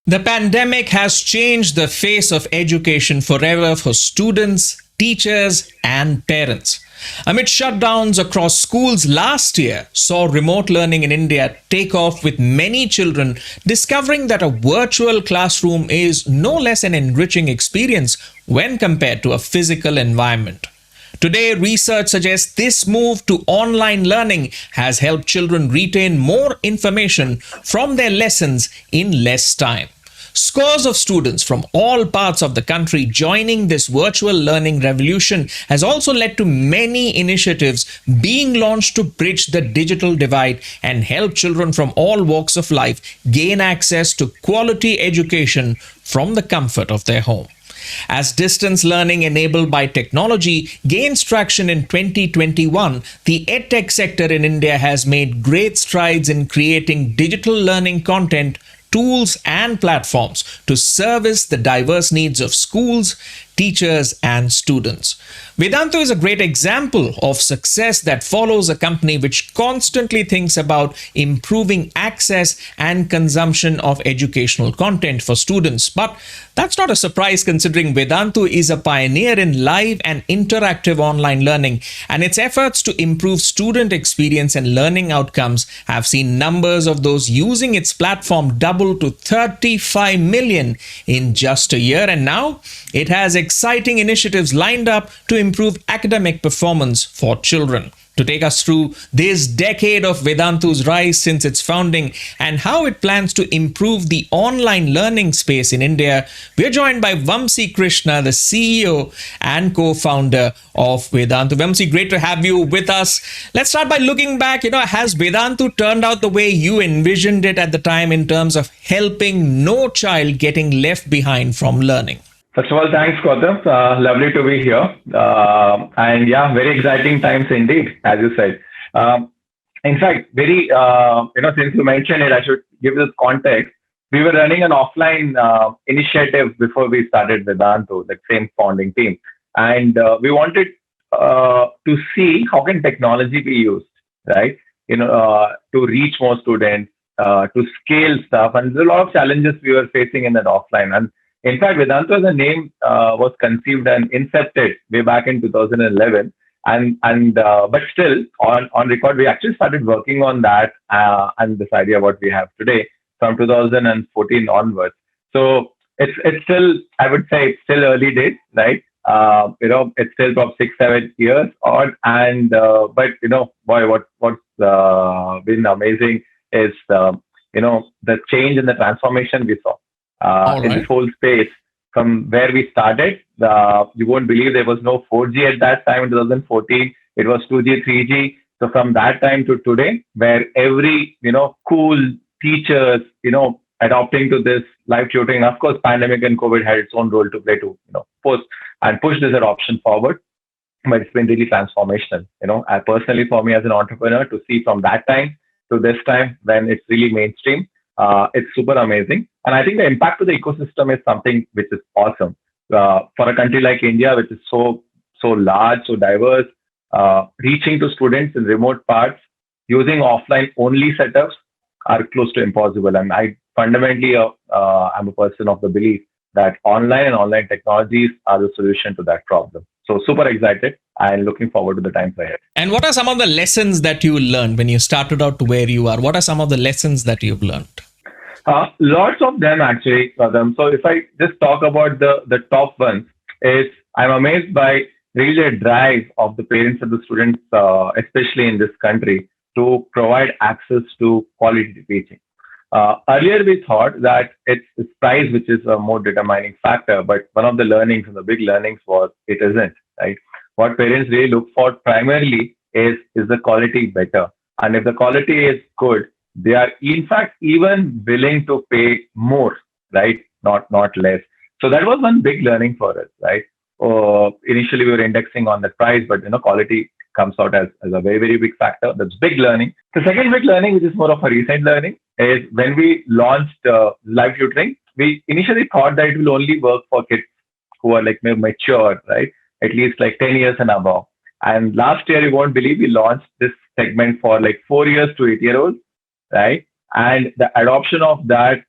The pandemic has changed the face of education forever for students, teachers, and parents. Amid shutdowns across schools last year saw remote learning in India take off, with many children discovering that a virtual classroom is no less an enriching experience when compared to a physical environment. Today, research suggests this move to online learning has helped children retain more information from their lessons in less time. Scores of students from all parts of the country joining this virtual learning revolution has also led to many initiatives being launched to bridge the digital divide and help children from all walks of life gain access to quality education from the comfort of their home. As distance learning enabled by technology gains traction in 2021, the edtech sector in India has made great strides in creating digital learning content, tools, and platforms to service the diverse needs of schools, teachers, and students. Vedantu is a great example of success that follows a company which constantly thinks about improving access and consumption of educational content for students. But that's not a surprise, considering Vedantu is a pioneer in live and interactive online learning, and its efforts to improve student experience and learning outcomes have seen numbers of those using its platform double to 35 million in just a year. And now it has exciting initiatives lined up to improve academic performance for children. To take us through this decade of Vedantu's rise since its founding and how it plans to improve the online learning space in India, we're joined by Vamsi Krishna, the CEO and co-founder of Vedantu. Vamsi, great to have you with us. Let's start by looking back. Has Vedantu turned out the way you envisioned it at the time in terms of helping no child getting left behind from learning? First of all, thanks, Gautam. Lovely to be here. And yeah, very exciting times indeed, as you said. In fact, since you mentioned it, I should give this context. We were running an offline initiative before we started Vedantu, the same founding team. And we wanted to see how can technology be used, right? To reach more students, to scale stuff. And there's a lot of challenges we were facing in that offline. And in fact, Vedantu as a name was conceived and incepted way back in 2011, but still on record, we actually started working on that and this idea what we have today from 2014 onwards. So it's still, I would say, it's still early days, right? It's still about 6-7 years odd, and but boy, what's been amazing is the change and the transformation we saw. In this whole space from where we started. You won't believe there was no 4G at that time in 2014. It was 2G, 3G. So from that time to today, where every, cool teachers, adopting to this live tutoring, of course, pandemic and COVID had its own role to play to, push this adoption forward. But it's been really transformational, I personally, for me as an entrepreneur, to see from that time to this time when it's really mainstream. It's super amazing. And I think the impact to the ecosystem is something which is awesome. For a country like India, which is so large, so diverse, reaching to students in remote parts using offline only setups are close to impossible. And I fundamentally, I'm a person of the belief that online and online technologies are the solution to that problem. So super excited and looking forward to the times ahead. And what are some of the lessons that you learned when you started out to where you are? What are some of the lessons that you've learned? Lots of them actually, Adam. So if I just talk about the top ones, is I'm amazed by really the drive of the parents and the students, especially in this country, to provide access to quality teaching. Earlier, we thought that it's price which is a more determining factor, but one of the learnings and the big learnings was it isn't, right? What parents really look for primarily is the quality better? And if the quality is good, they are in fact even willing to pay more, right? Not less. So that was one big learning for us, right? Initially, we were indexing on the price, but quality comes out as a very, very big factor. That's big learning. The second big learning, which is more of a recent learning, is when we launched live tutoring, we initially thought that it will only work for kids who are like mature, right? At least like 10 years and above. And last year, you won't believe, we launched this segment for like 4 years to 8-year-olds, right? And the adoption of that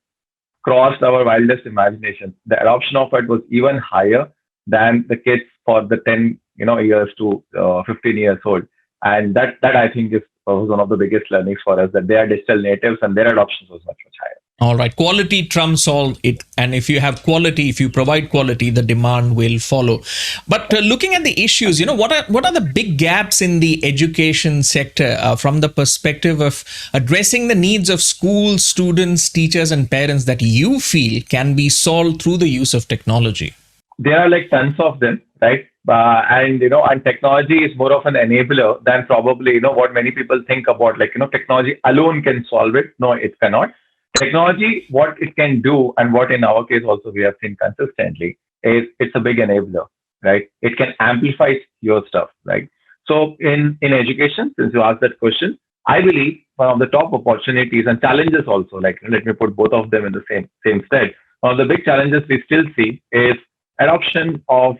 crossed our wildest imagination. The adoption of it was even higher than the kids for the 10 years to 15 years old. And that I think is was one of the biggest learnings for us, that they are digital natives and their adoption was much higher. All right. Quality trumps all it. And if you have quality, if you provide quality, the demand will follow. But looking at the issues, what are the big gaps in the education sector from the perspective of addressing the needs of schools, students, teachers, and parents that you feel can be solved through the use of technology? There are like tons of them, right? And technology is more of an enabler than probably what many people think about. Like technology alone can solve it. No, it cannot. Technology, what it can do, and what in our case also we have seen consistently, is it's a big enabler, right? It can amplify your stuff, right? So in education, since you asked that question, I believe one of the top opportunities and challenges also, like let me put both of them in the same stead. One of the big challenges we still see is adoption of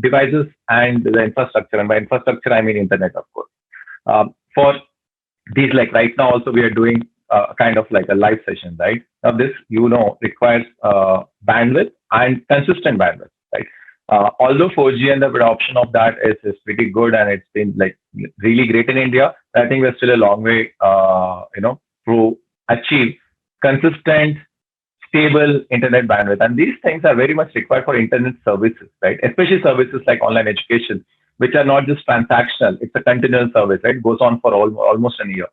devices and the infrastructure. And by infrastructure, I mean internet, of course. For these, like right now, also we are doing kind of like a live session, right? Now, this, requires bandwidth and consistent bandwidth, right? Although 4G and the adoption of that is pretty good and it's been like really great in India, I think we're still a long way, to achieve consistent, stable internet bandwidth. And these things are very much required for internet services, right? Especially services like online education, which are not just transactional. It's a continual service, right? It goes on for almost a year.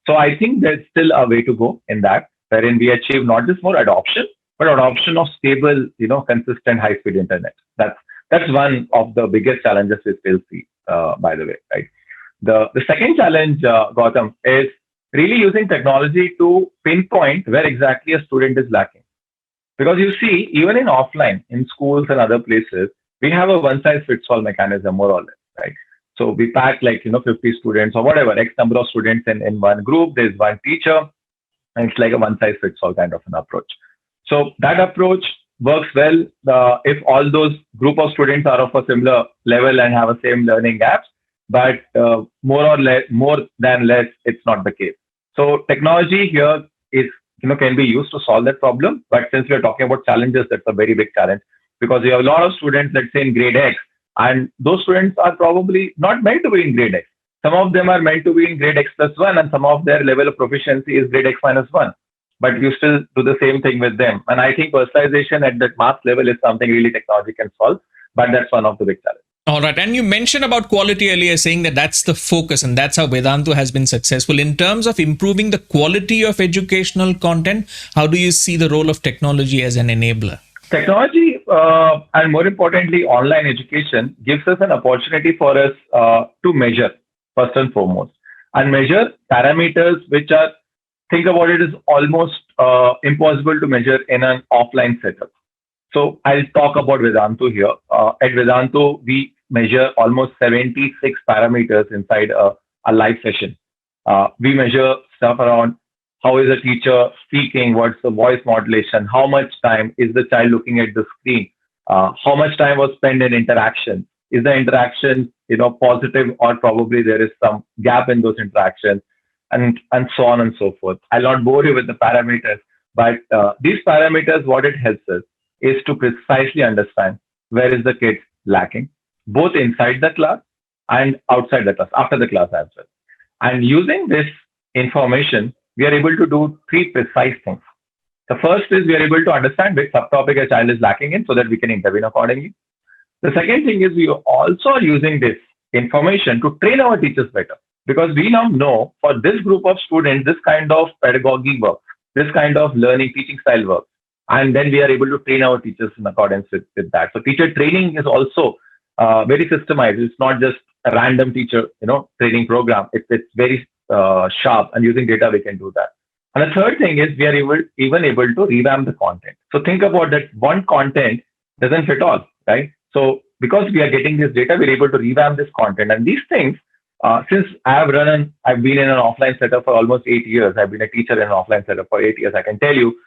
So I think there's still a way to go in that, wherein we achieve not just more adoption, but adoption of stable, consistent high-speed internet. That's one of the biggest challenges we still see, by the way, right? The second challenge, Gautam, is really using technology to pinpoint where exactly a student is lacking. Because you see, even in offline, in schools and other places, we have a one-size-fits-all mechanism, more or less, right? So we pack like 50 students or whatever, X number of students in one group. There's one teacher, and it's like a one-size-fits-all kind of an approach. So that approach works well if all those group of students are of a similar level and have a same learning gaps. But more than less, it's not the case. So technology here is can be used to solve that problem. But since we're talking about challenges, that's a very big challenge, because you have a lot of students, let's say in grade X, and those students are probably not meant to be in grade X. Some of them are meant to be in grade X plus 1, and some of their level of proficiency is grade X minus 1. But you still do the same thing with them. And I think personalization at that mass level is something really technology can solve. But that's one of the big challenges. All right. And you mentioned about quality earlier, saying that that's the focus and that's how Vedantu has been successful. In terms of improving the quality of educational content, how do you see the role of technology as an enabler? Technology, and more importantly, online education gives us an opportunity for us to measure, first and foremost, and measure parameters which are, think about it, is almost impossible to measure in an offline setup. So I'll talk about Vedantu here. At Vedantu, we measure almost 76 parameters inside a live session. We measure stuff around how is a teacher speaking, what's the voice modulation, how much time is the child looking at the screen, how much time was spent in interaction, is the interaction positive, or probably there is some gap in those interactions, and so on and so forth. I'll not bore you with the parameters, but these parameters, what it helps us is to precisely understand where is the kid lacking, both inside the class and outside the class, after the class as well. And using this information, we are able to do three precise things. The first is we are able to understand which subtopic a child is lacking in so that we can intervene accordingly. The second thing is we also are using this information to train our teachers better, because we now know for this group of students, this kind of pedagogy works, this kind of learning teaching style works. And then we are able to train our teachers in accordance with that. So teacher training is also very systemized. It's not just a random teacher, training program. It's very sharp, and using data we can do that. And the third thing is we are even able to revamp the content. So think about that one content doesn't fit all, right? So because we are getting this data, we're able to revamp this content. And these things, since I've been in an offline setup for almost 8 years. I've been a teacher in an offline setup for 8 years. I can tell you,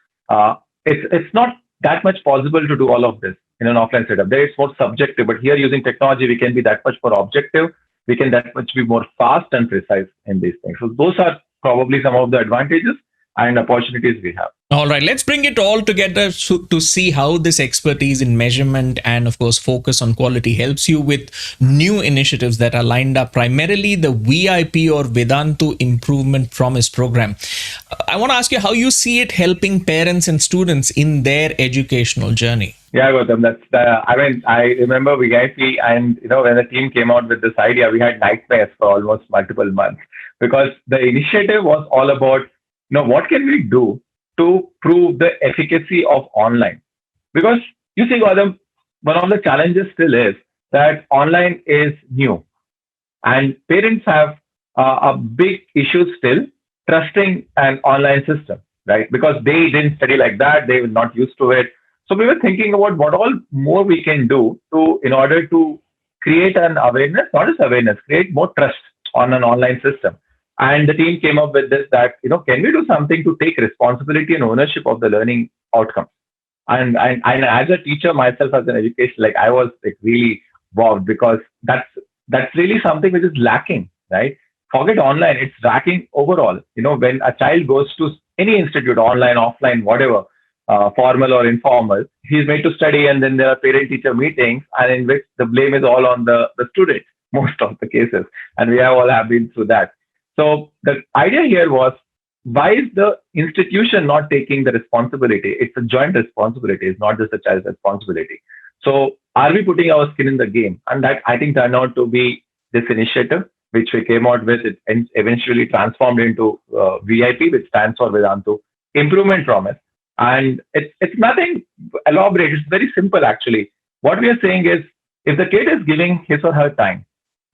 it's not that much possible to do all of this in an offline setup. There it's more subjective, but here using technology, we can be that much more objective. We can that much be more fast and precise in these things. So those are probably some of the advantages and opportunities we have. All right, let's bring it all together to see how this expertise in measurement and, of course, focus on quality helps you with new initiatives that are lined up, primarily the VIP or Vedantu Improvement Promise program. I want to ask you how you see it helping parents and students in their educational journey. Yeah, Gautam, I remember VIP, and when the team came out with this idea, we had nightmares for almost multiple months because the initiative was all about, what can we do to prove the efficacy of online? Because you see, Gautam, one of the challenges still is that online is new, and parents have a big issue still trusting an online system, right? Because they didn't study like that, they were not used to it. So we were thinking about what all more we can do to in order to create an awareness, not just awareness, create more trust on an online system. And the team came up with this that, can we do something to take responsibility and ownership of the learning outcome? And as a teacher myself, as an education, like I was like really wowed because that's really something which is lacking, right? Forget online, it's lacking overall. When a child goes to any institute, online, offline, whatever, formal or informal, he's made to study, and then there are parent-teacher meetings, and in which the blame is all on the student, most of the cases, and we have been through that. So the idea here was, why is the institution not taking the responsibility? It's a joint responsibility. It's not just a child's responsibility. So are we putting our skin in the game? And that, I think, turned out to be this initiative, which we came out with. It eventually transformed into VIP, which stands for Vedantu Improvement Promise. And it's nothing elaborate. It's very simple, actually. What we are saying is, if the kid is giving his or her time,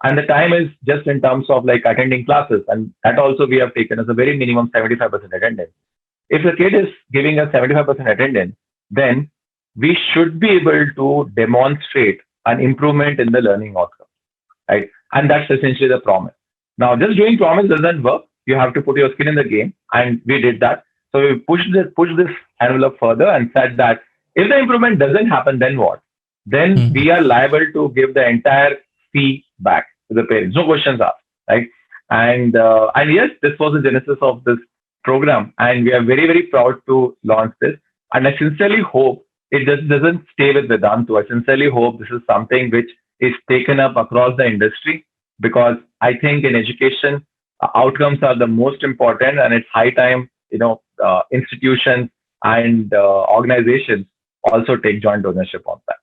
and the time is just in terms of like attending classes, and that also we have taken as a very minimum 75% attendance. If the kid is giving us 75% attendance, then we should be able to demonstrate an improvement in the learning outcome, right? And that's essentially the promise. Now, just doing promise doesn't work. You have to put your skin in the game, and we did that. So we pushed this envelope further and said that if the improvement doesn't happen, then what? Then we are liable to give the entire fee back to the parents. No questions asked, right? And yes, this was the genesis of this program, and we are very, very proud to launch this. And I sincerely hope it just doesn't stay with Vedantu. I sincerely hope this is something which is taken up across the industry, because I think in education, outcomes are the most important, and it's high time institutions and organizations also take joint ownership on that.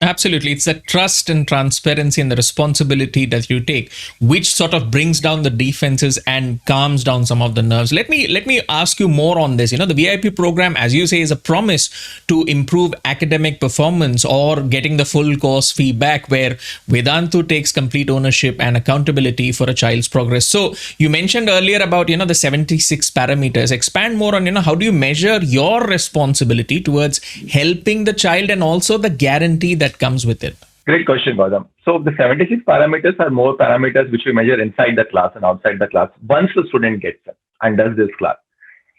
Absolutely. It's the trust and transparency and the responsibility that you take, which sort of brings down the defenses and calms down some of the nerves. Let me ask you more on this. The VIP program, as you say, is a promise to improve academic performance or getting the full course fee back, where Vedantu takes complete ownership and accountability for a child's progress. So you mentioned earlier about, the 76 parameters. Expand more on, how do you measure your responsibility towards helping the child and also the guarantee that comes with it? Great question, Gautam. So the 76 parameters are more parameters which we measure inside the class and outside the class once the student gets it and does this class.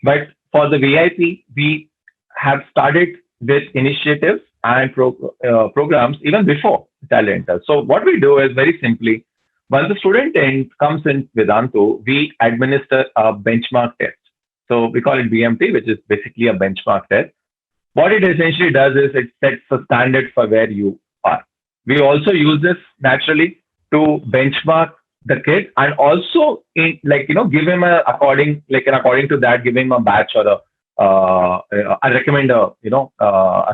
But for the VIP, we have started with initiatives and programs even before the child enters. So what we do is very simply, once the student comes in Vedantu, we administer a benchmark test. So we call it BMT, which is basically a benchmark test. What it essentially does is it sets a standard for where you are. We also use this naturally to benchmark the kid, and also give him according to that, give him a batch or I recommend a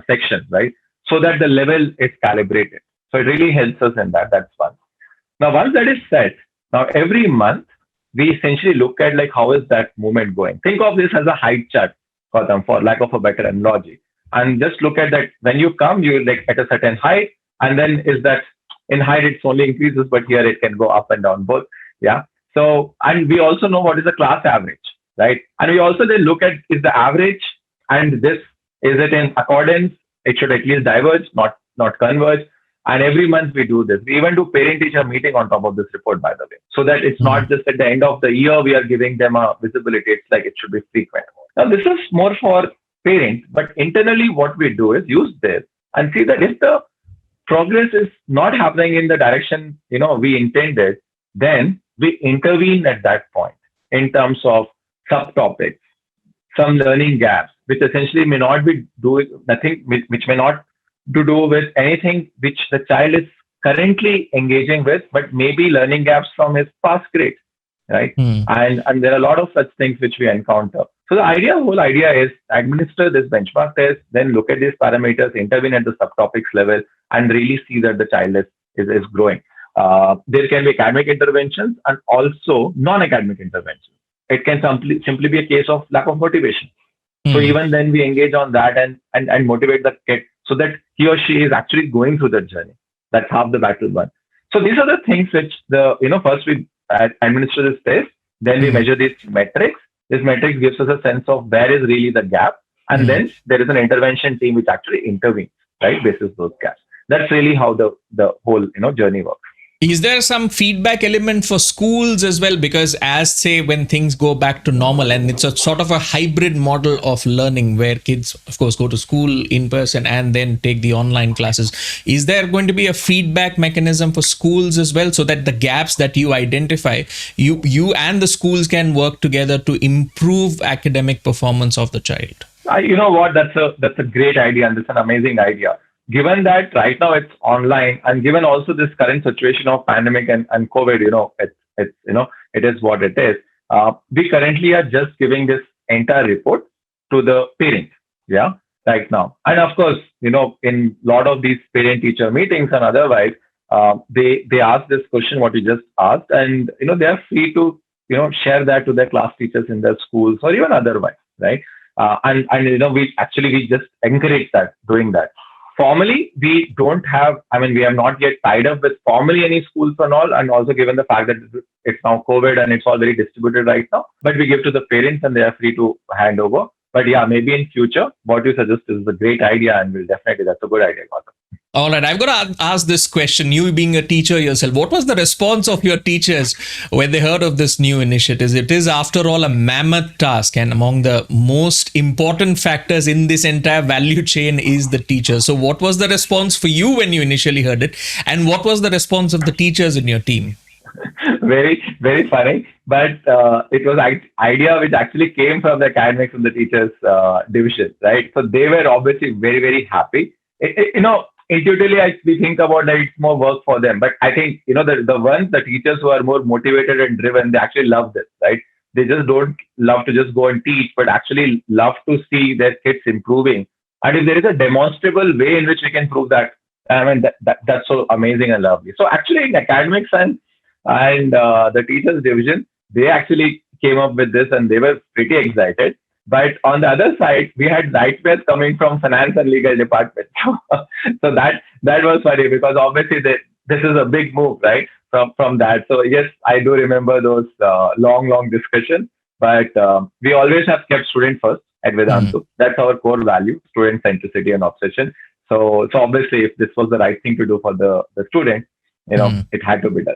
section, right? So that the level is calibrated. So it really helps us in that. That's one. Now, once that is set, now every month we essentially look at how is that movement going. Think of this as a height chart, Gautam, for lack of a better analogy. And just look at that. When you come, you're at a certain height, and then is that in height it's only increases, but here it can go up and down both. Yeah. So, and we also know what is the class average, right? And we also then look at, is the average and this, is it in accordance? It should at least diverge, not converge. And every month we do this. We even do parent-teacher meeting on top of this report, by the way, so that it's not just at the end of the year we are giving them a visibility. It's like it should be frequent. Now, this is more for parents, but internally what we do is use this and see that if the progress is not happening in the direction we intended, then we intervene at that point in terms of subtopics, some learning gaps, which essentially may not be doing nothing, which may not to do with anything which the child is currently engaging with, but maybe learning gaps from his past grades, right? Hmm. And there are a lot of such things which we encounter. So the whole idea is administer this benchmark test, then look at these parameters, intervene at the subtopics level, and really see that the child is growing. There can be academic interventions and also non-academic interventions. It can simply be a case of lack of motivation. So Hmm. even then we engage on that and motivate the kid so that he or she is actually going through the journey. That's half the battle won. So these are the things which first we administer this test, then we Hmm. measure these metrics. This metrics gives us a sense of where is really the gap, and Hmm. then there is an intervention team which actually intervenes, right, basis those gaps. That's really how the whole journey works. Is there some feedback element for schools as well? Because as say when things go back to normal, and it's a sort of a hybrid model of learning where kids, of course, go to school in person and then take the online classes. Is there going to be a feedback mechanism for schools as well, so that the gaps that you identify, you and the schools can work together to improve academic performance of the child? You know what? That's a great idea, and it's an amazing idea. Given that right now it's online, and given also this current situation of pandemic and COVID, it is what it is. We currently are just giving this entire report to the parents. Yeah, right now, and of course, in a lot of these parent-teacher meetings and otherwise, they ask this question what you just asked, and they are free to share that to their class teachers in their schools or even otherwise, right? And we just encourage that doing that. Formally, we don't have. I mean, we have not yet tied up with formally any schools and all, and also given the fact that it's now COVID and it's all very distributed right now. But we give to the parents and they are free to hand over. But yeah, maybe in future, what you suggest is a great idea, and that's a good idea, Gautam. All right, I've got to ask this question. You being a teacher yourself, what was the response of your teachers when they heard of this new initiative? It is, after all, a mammoth task, and among the most important factors in this entire value chain is the teacher. So, what was the response for you when you initially heard it, and what was the response of the teachers in your team? Very, very funny. But it was an idea which actually came from the academics and the teachers division, right? So they were obviously very, very happy. Intuitively, we think about that it's more work for them. But I think, the teachers who are more motivated and driven, they actually love this, right? They just don't love to just go and teach, but actually love to see their kids improving. And if there is a demonstrable way in which we can prove that, I mean, that's so amazing and lovely. So actually in academics and the teachers division, they actually came up with this and they were pretty excited. But on the other side, we had nightmares coming from finance and legal department. So that was funny because obviously this is a big move, right? From that. So yes, I do remember those long discussions. But we always have kept student first at Mm. Vedantu. That's our core value: student centricity and obsession. So obviously, if this was the right thing to do for the student, Mm. it had to be done.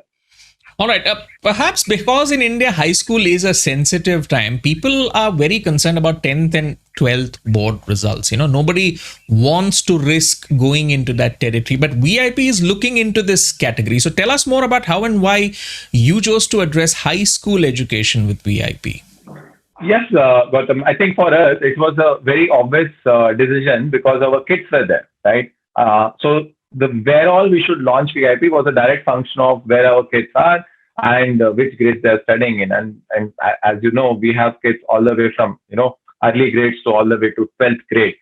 All right. Perhaps because in India, high school is a sensitive time, people are very concerned about 10th and 12th board results. Nobody wants to risk going into that territory, but VIP is looking into this category. So tell us more about how and why you chose to address high school education with VIP. Yes, Gautam. I think for us, it was a very obvious decision because our kids were there, right? So the where all we should launch VIP was a direct function of where our kids are and which grades they're studying in. And as you know, we have kids all the way from early grades to all the way to 12th grade.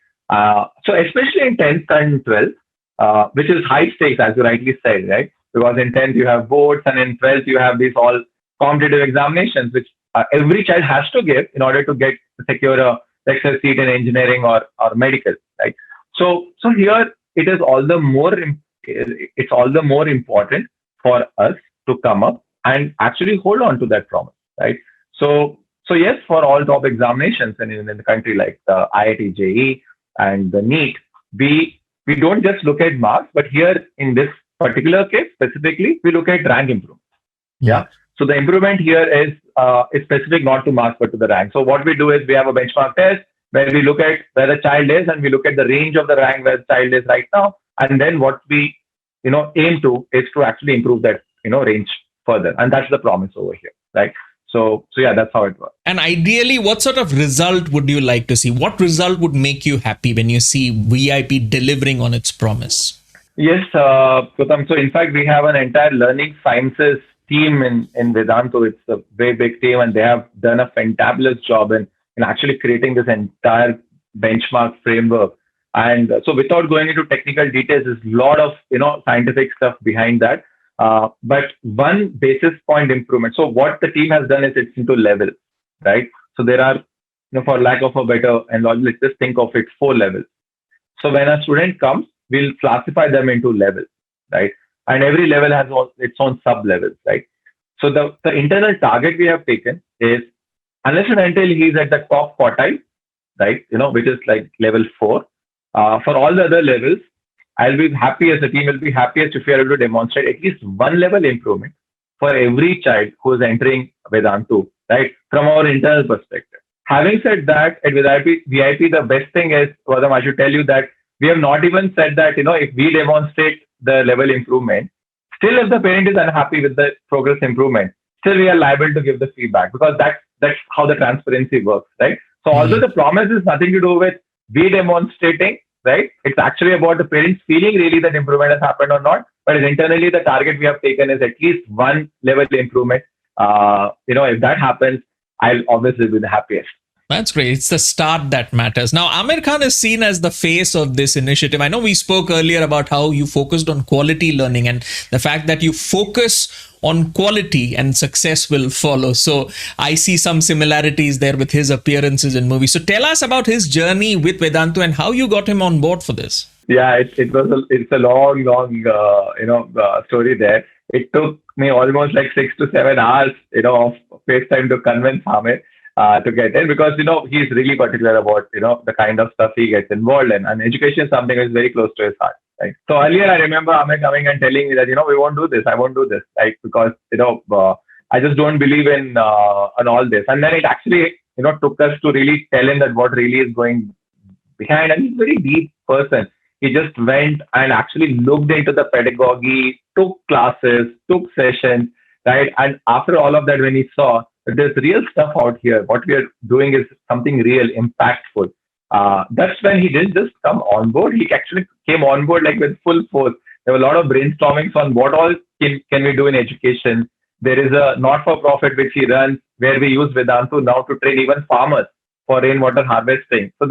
So especially in 10th and 12th, which is high stakes, as you rightly said, right? Because in 10th you have boards, and in 12th you have these all competitive examinations, which every child has to give in order to secure a lecture seat in engineering or medical, right? So here it is all the more it's all the more important for us to come up and actually hold on to that promise, right? So yes, for all top examinations in the country like the IIT JE and the NEET, we don't just look at marks, but here in this particular case specifically, we look at rank improvement. Yeah. So the improvement here is specific not to marks but to the rank. So what we do is we have a benchmark test where we look at where the child is and we look at the range of the rank where the child is right now, and then what we aim to is to actually improve that range further, and that's the promise over here, right? So yeah, that's how it works. And ideally, what sort of result would you like to see? What result would make you happy when you see VIP delivering on its promise? Yes, Gautam. So in fact, we have an entire learning sciences team in Vedantu. It's a very big team, and they have done a fantabulous job in actually creating this entire benchmark framework. And so, without going into technical details, there's a lot of scientific stuff behind that. But one basis point improvement. So what the team has done is it's into levels, right? So there are, for lack of a better analogy, let's just think of it 4 levels. So when a student comes, we'll classify them into levels, right? And every level has its own sub levels, right? So the internal target we have taken is, unless and until he's at the top quartile, right? Which is like level 4. For all the other levels, I'll be happy as a team will be happiest if we are able to demonstrate at least one level improvement for every child who is entering Vedantu, right? From our internal perspective. Having said that, at VIP, the best thing is, Vadam, I should tell you that we have not even said that, if we demonstrate the level improvement, still if the parent is unhappy with the progress improvement, still we are liable to give the feedback, because that's how the transparency works, right? So although the promise is nothing to do with we demonstrating, right? It's actually about the parents feeling really that improvement has happened or not. But internally, the target we have taken is at least one level improvement. If that happens, I'll obviously be the happiest. That's great. It's the start that matters. Now, Amir Khan is seen as the face of this initiative. I know we spoke earlier about how you focused on quality learning and the fact that you focus on quality and success will follow. So I see some similarities there with his appearances in movies. So tell us about his journey with Vedantu and how you got him on board for this. Yeah, it's a long story there. It took me almost like 6 to 7 hours, of FaceTime to convince Amir to get in, because he's really particular about the kind of stuff he gets involved in, and education is something that is very close to his heart. Right. So earlier I remember Amir coming and telling me that we won't do this, I won't do this, right? Because I just don't believe in all this. And then it actually took us to really tell him that what really is going behind. And he's a very deep person. He just went and actually looked into the pedagogy, took classes, took sessions, right? And after all of that, when he saw that there's real stuff out here, what we are doing is something real, impactful. That's when he didn't just come on board. He actually came on board like with full force. There were a lot of brainstormings on what all can we do in education. There is a not-for-profit which he runs where we use Vedantu now to train even farmers for rainwater harvesting. So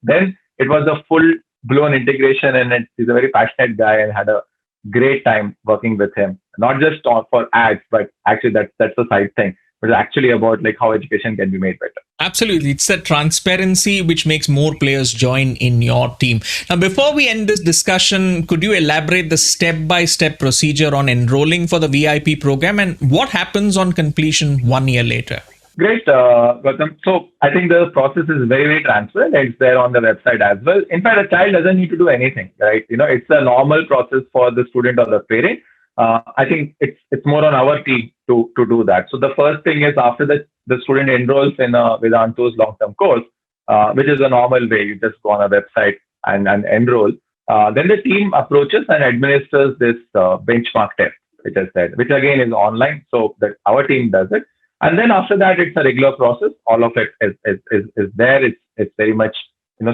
then it was a full-blown integration, and he's a very passionate guy and had a great time working with him. Not just for ads, but actually that's the side thing. But it's actually about like how education can be made better. Absolutely. It's the transparency which makes more players join in your team. Now, before we end this discussion, could you elaborate the step-by-step procedure on enrolling for the VIP program and what happens on completion 1 year later? Great, Gautam. So I think the process is very, very transparent. It's there on the website as well. In fact, a child doesn't need to do anything, right? It's a normal process for the student or the parent. I think it's more on our team to do that. So the first thing is, after the student enrolls in Vedantu's long-term course, which is a normal way. You just go on a website and enroll. Then the team approaches and administers this benchmark test, which I said, which again is online. So that our team does it. And then after that, it's a regular process. All of it is there. It's very much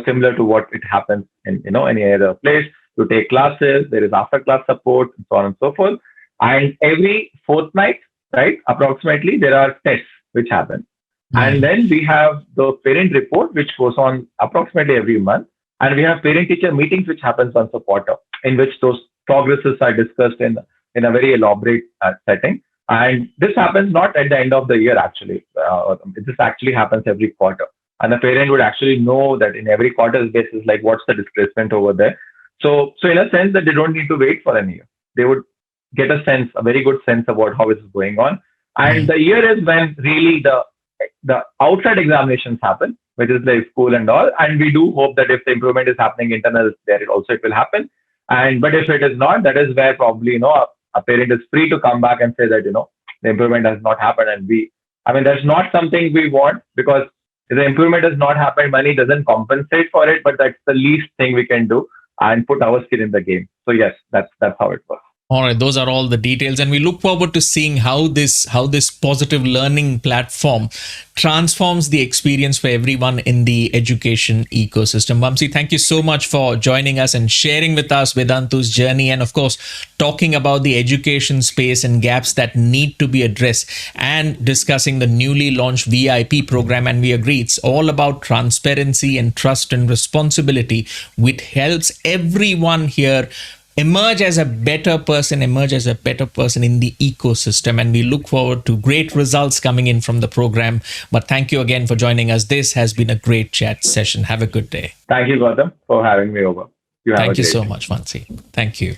similar to what it happens in any other place. You take classes, there is after class support, and so on and so forth. And every fortnight, right, approximately, there are tests which happen. And then we have the parent report, which goes on approximately every month. And we have parent-teacher meetings, which happens once a quarter, in which those progresses are discussed in a very elaborate setting. And this happens not at the end of the year, actually. This actually happens every quarter. And the parent would actually know that in every quarter's basis, like what's the displacement over there. So in a sense that they don't need to wait for a year. They would get a very good sense about how it's going on. And the year is when really the outside examinations happen, which is like school and all. And we do hope that if the improvement is happening internal there, it will happen. But if it is not, that is where probably, a parent is free to come back and say that, the improvement has not happened. And that's not something we want, because if the improvement has not happened, money doesn't compensate for it, but that's the least thing we can do and put our skin in the game. So yes, that's how it works. All right, those are all the details, and we look forward to seeing how this positive learning platform transforms the experience for everyone in the education ecosystem. Vamsi, thank you so much for joining us and sharing with us Vedantu's journey, and of course talking about the education space and gaps that need to be addressed, and discussing the newly launched VIP program. And we agree it's all about transparency and trust and responsibility, which helps everyone here emerge as a better person in the ecosystem. And we look forward to great results coming in from the program. But thank you again for joining us. This has been a great chat session. Have a good day. Thank you, Gautam, for having me over. You have a Thank you great so day. much, Vansi. Thank you.